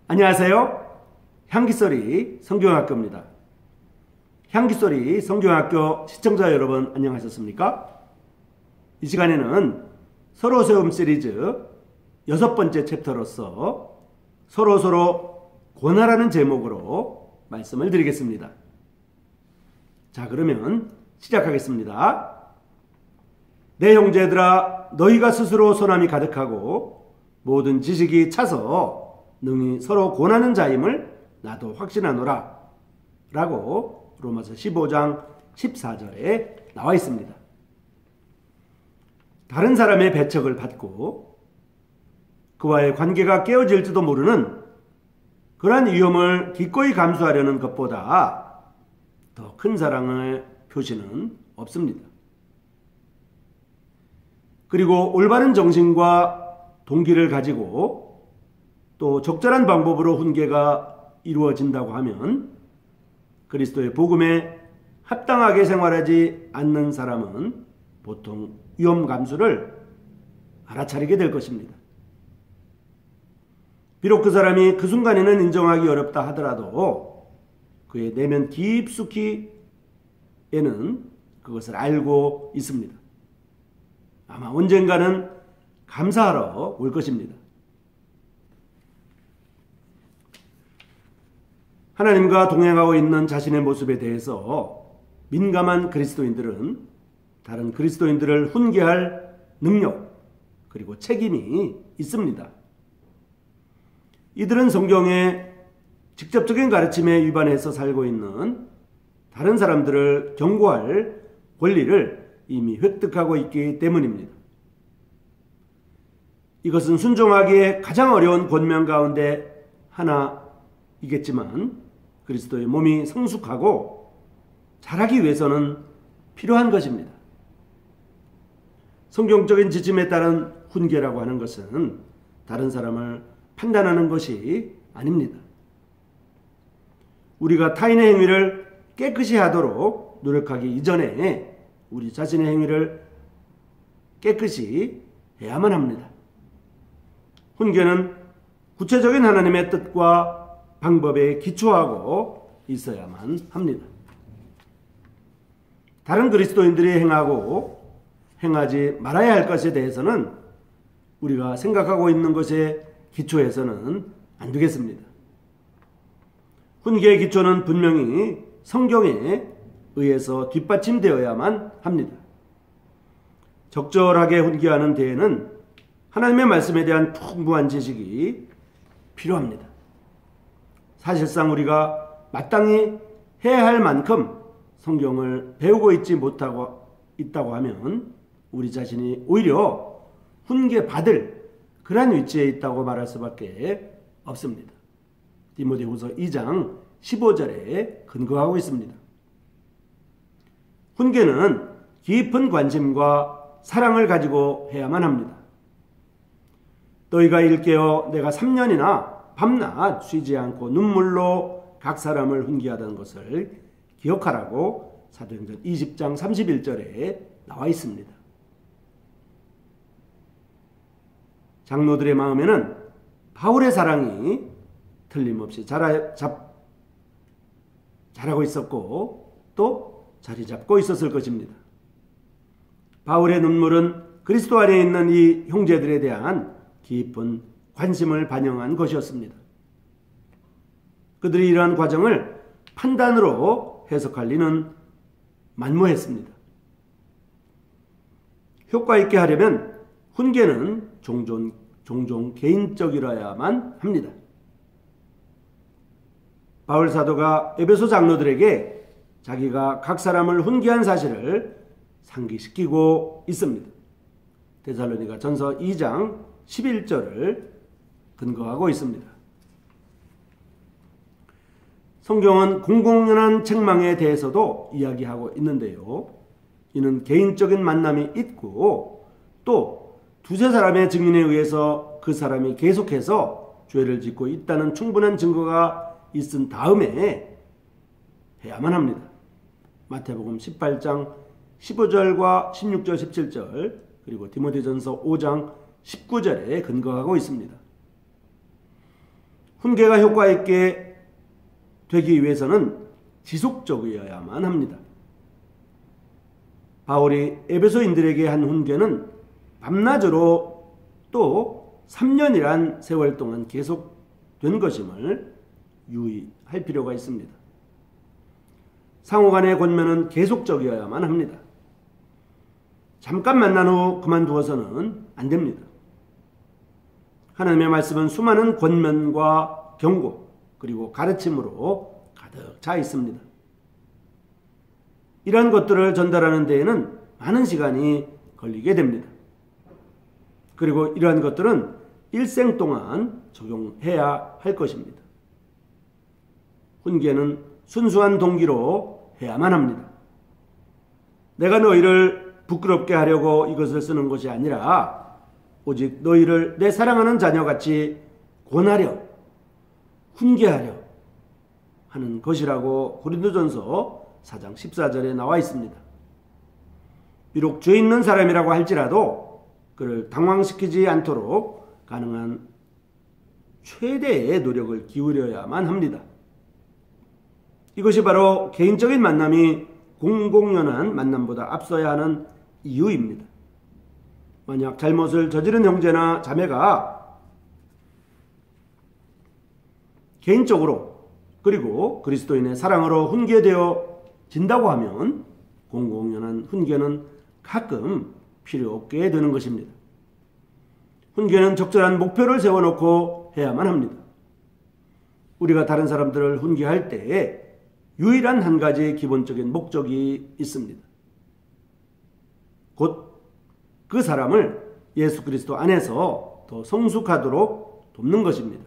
안녕하세요. 향기소리 성경학교입니다. 향기소리 성경학교 시청자 여러분 안녕하셨습니까? 이 시간에는 서로세움 시리즈 6번째 챕터로서 서로서로 권하라는 제목으로 말씀을 드리겠습니다. 자, 그러면 시작하겠습니다. 내 형제들아, 너희가 스스로 선함이 가득하고 모든 지식이 차서 능히 서로 권하는 자임을 나도 확신하노라 라고 로마서 15장 14절에 나와 있습니다. 다른 사람의 배척을 받고 그와의 관계가 깨어질지도 모르는 그러한 위험을 기꺼이 감수하려는 것보다 더 큰 사랑의 표시는 없습니다. 그리고 올바른 정신과 동기를 가지고 또 적절한 방법으로 훈계가 이루어진다고 하면 그리스도의 복음에 합당하게 생활하지 않는 사람은 보통 위험 감수를 알아차리게 될 것입니다. 비록 그 사람이 그 순간에는 인정하기 어렵다 하더라도 그의 내면 깊숙이에는 그것을 알고 있습니다. 아마 언젠가는 감사하러 올 것입니다. 하나님과 동행하고 있는 자신의 모습에 대해서 민감한 그리스도인들은 다른 그리스도인들을 훈계할 능력 그리고 책임이 있습니다. 이들은 성경의 직접적인 가르침에 위반해서 살고 있는 다른 사람들을 경고할 권리를 이미 획득하고 있기 때문입니다. 이것은 순종하기에 가장 어려운 권면 가운데 하나이겠지만 그리스도의 몸이 성숙하고 자라기 위해서는 필요한 것입니다. 성경적인 지침에 따른 훈계라고 하는 것은 다른 사람을 판단하는 것이 아닙니다. 우리가 타인의 행위를 깨끗이 하도록 노력하기 이전에 우리 자신의 행위를 깨끗이 해야만 합니다. 훈계는 구체적인 하나님의 뜻과 방법에 기초하고 있어야만 합니다. 다른 그리스도인들이 행하고 행하지 말아야 할 것에 대해서는 우리가 생각하고 있는 것에 기초해서는 안 되겠습니다. 훈계의 기초는 분명히 성경에 의해서 뒷받침되어야만 합니다. 적절하게 훈계하는 데에는 하나님의 말씀에 대한 풍부한 지식이 필요합니다. 사실상 우리가 마땅히 해야 할 만큼 성경을 배우고 있지 못하고 있다고 하면 우리 자신이 오히려 훈계받을 그러한 위치에 있다고 말할 수밖에 없습니다. 디모데후서 2장 15절에 근거하고 있습니다. 훈계는 깊은 관심과 사랑을 가지고 해야만 합니다. 너희가 일깨어 내가 3년이나 밤낮 쉬지 않고 눈물로 각 사람을 훈계하던 것을 기억하라고 사도행전 20장 31절에 나와 있습니다. 장로들의 마음에는 바울의 사랑이 틀림없이 자라고 있었고 또 자리 잡고 있었을 것입니다. 바울의 눈물은 그리스도 안에 있는 이 형제들에 대한 깊은 관심을 반영한 것이었습니다. 그들이 이러한 과정을 판단으로 해석할 리는 만무했습니다. 효과 있게 하려면 훈계는 종종 개인적이라야만 합니다. 바울 사도가 에베소 장로들에게 자기가 각 사람을 훈계한 사실을 상기시키고 있습니다. 데살로니가 전서 2장 11절을 근거하고 있습니다. 성경은 공공연한 책망에 대해서도 이야기하고 있는데요. 이는 개인적인 만남이 있고 또 두세 사람의 증인에 의해서 그 사람이 계속해서 죄를 짓고 있다는 충분한 증거가 있은 다음에 해야만 합니다. 마태복음 18장 15절과 16절 17절 그리고 디모데전서 5장 19절에 근거하고 있습니다. 훈계가 효과 있게 되기 위해서는 지속적이어야만 합니다. 바울이 에베소인들에게 한 훈계는 밤낮으로 또 3년이란 세월 동안 계속된 것임을 유의할 필요가 있습니다. 상호간의 권면은 계속적이어야만 합니다. 잠깐 만난 후 그만두어서는 안 됩니다. 하나님의 말씀은 수많은 권면과 경고 그리고 가르침으로 가득 차 있습니다. 이러한 것들을 전달하는 데에는 많은 시간이 걸리게 됩니다. 그리고 이러한 것들은 일생 동안 적용해야 할 것입니다. 훈계는 순수한 동기로 해야만 합니다. 내가 너희를 부끄럽게 하려고 이것을 쓰는 것이 아니라 오직 너희를 내 사랑하는 자녀같이 권하려, 훈계하려 하는 것이라고 고린도전서 4장 14절에 나와 있습니다. 비록 죄 있는 사람이라고 할지라도 그를 당황시키지 않도록 가능한 최대의 노력을 기울여야만 합니다. 이것이 바로 개인적인 만남이 공공연한 만남보다 앞서야 하는 이유입니다. 만약 잘못을 저지른 형제나 자매가 개인적으로 그리고 그리스도인의 사랑으로 훈계되어 진다고 하면 공공연한 훈계는 가끔 필요 없게 되는 것입니다. 훈계는 적절한 목표를 세워놓고 해야만 합니다. 우리가 다른 사람들을 훈계할 때에 유일한 한 가지 기본적인 목적이 있습니다. 곧 그 사람을 예수 그리스도 안에서 더 성숙하도록 돕는 것입니다.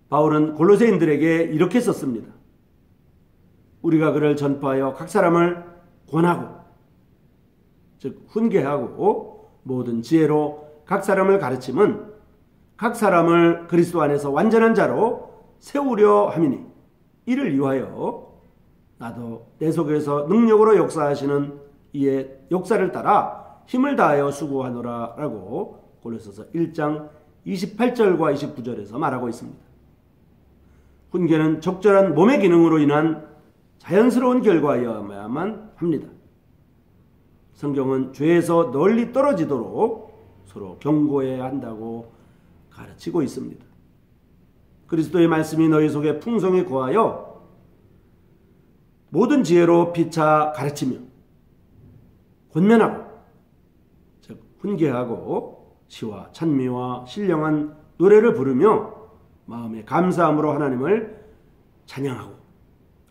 바울은 골로새인들에게 이렇게 썼습니다. 우리가 그를 전파하여 각 사람을 권하고 즉 훈계하고 모든 지혜로 각 사람을 가르침은 각 사람을 그리스도 안에서 완전한 자로 세우려 함이니 이를 위하여 나도 내 속에서 능력으로 역사하시는 이의 역사를 따라 힘을 다하여 수고하노라 라고 골로새서 1장 28절과 29절에서 말하고 있습니다. 훈계는 적절한 몸의 기능으로 인한 자연스러운 결과여야만 합니다. 성경은 죄에서 널리 떨어지도록 서로 경고해야 한다고 가르치고 있습니다. 그리스도의 말씀이 너희 속에 풍성히 거하여 모든 지혜로 피차 가르치며 권면하고 즉 훈계하고 시와 찬미와 신령한 노래를 부르며 마음의 감사함으로 하나님을 찬양하고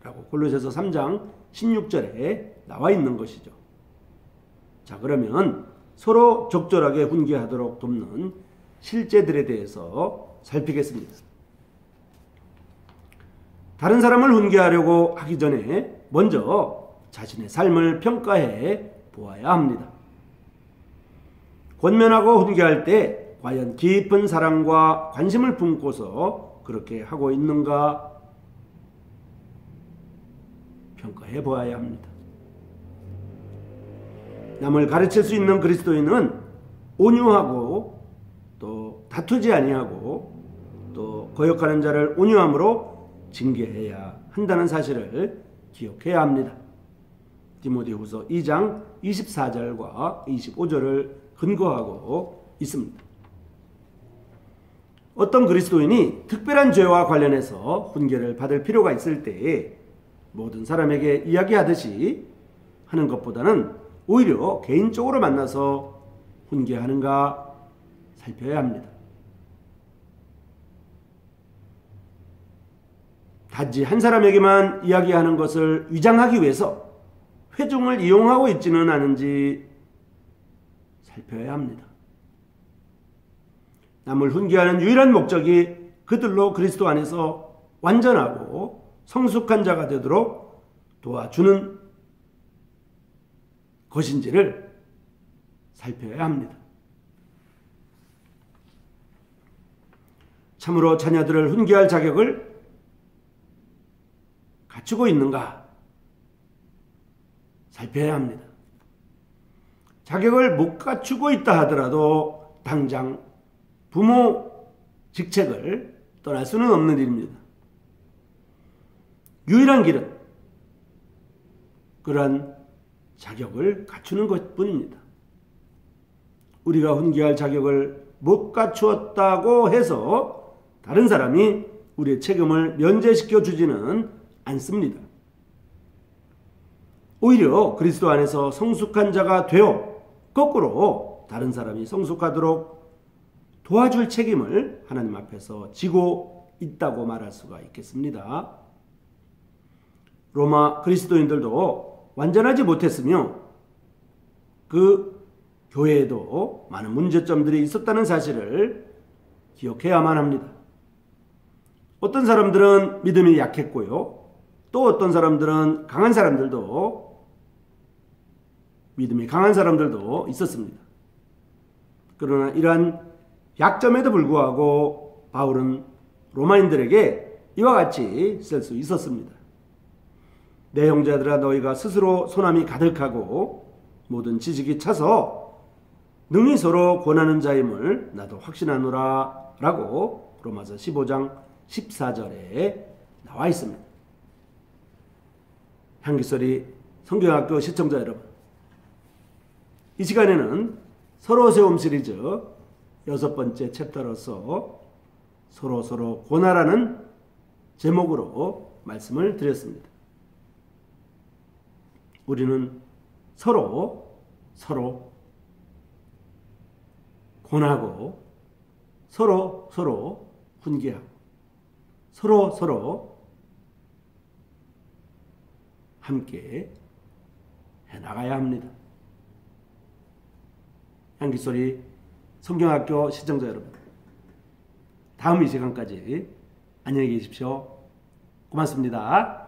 라고 골로새서 3장 16절에 나와 있는 것이죠. 자, 그러면 서로 적절하게 훈계하도록 돕는 실제들에 대해서 살피겠습니다. 다른 사람을 훈계하려고 하기 전에 먼저 자신의 삶을 평가해 보아야 합니다. 권면하고 훈계할 때 과연 깊은 사랑과 관심을 품고서 그렇게 하고 있는가 평가해 보아야 합니다. 남을 가르칠 수 있는 그리스도인은 온유하고 또 다투지 아니하고 또 거역하는 자를 온유함으로 징계해야 한다는 사실을 기억해야 합니다. 디모데후서 2장 24절과 25절을 근거하고 있습니다. 어떤 그리스도인이 특별한 죄와 관련해서 훈계를 받을 필요가 있을 때에 모든 사람에게 이야기하듯이 하는 것보다는 오히려 개인적으로 만나서 훈계하는가 살펴야 합니다. 단지 한 사람에게만 이야기하는 것을 위장하기 위해서 회중을 이용하고 있지는 않은지 살펴야 합니다. 남을 훈계하는 유일한 목적이 그들로 그리스도 안에서 완전하고 성숙한 자가 되도록 도와주는 것인지를 살펴야 합니다. 참으로 자녀들을 훈계할 자격을 갖추고 있는가 살펴야 합니다. 자격을 못 갖추고 있다 하더라도 당장 부모 직책을 떠날 수는 없는 일입니다. 유일한 길은 그러한 자격을 갖추는 것뿐입니다. 우리가 훈계할 자격을 못 갖추었다고 해서 다른 사람이 우리의 책임을 면제시켜 주지는 않습니다. 오히려 그리스도 안에서 성숙한 자가 되어 거꾸로 다른 사람이 성숙하도록 도와줄 책임을 하나님 앞에서 지고 있다고 말할 수가 있겠습니다. 로마 그리스도인들도 완전하지 못했으며 그 교회에도 많은 문제점들이 있었다는 사실을 기억해야만 합니다. 어떤 사람들은 믿음이 약했고요. 또 어떤 사람들은 강한 사람들도 믿음이 강한 사람들도 있었습니다. 그러나 이러한 약점에도 불구하고 바울은 로마인들에게 이와 같이 쓸 수 있었습니다. 내 형제들아 너희가 스스로 소남이 가득하고 모든 지식이 차서 능히 서로 권하는 자임을 나도 확신하노라 라고 로마서 15장 14절에 나와 있습니다. 향기소리 성경학교 시청자 여러분, 이 시간에는 서로 세움 시리즈 6번째 챕터로서 서로 권하라는 제목으로 말씀을 드렸습니다. 우리는 서로 권하고 서로 훈계하고 서로 함께 해나가야 합니다. 향기소리 성경학교 시청자 여러분, 다음 이 시간까지 안녕히 계십시오. 고맙습니다.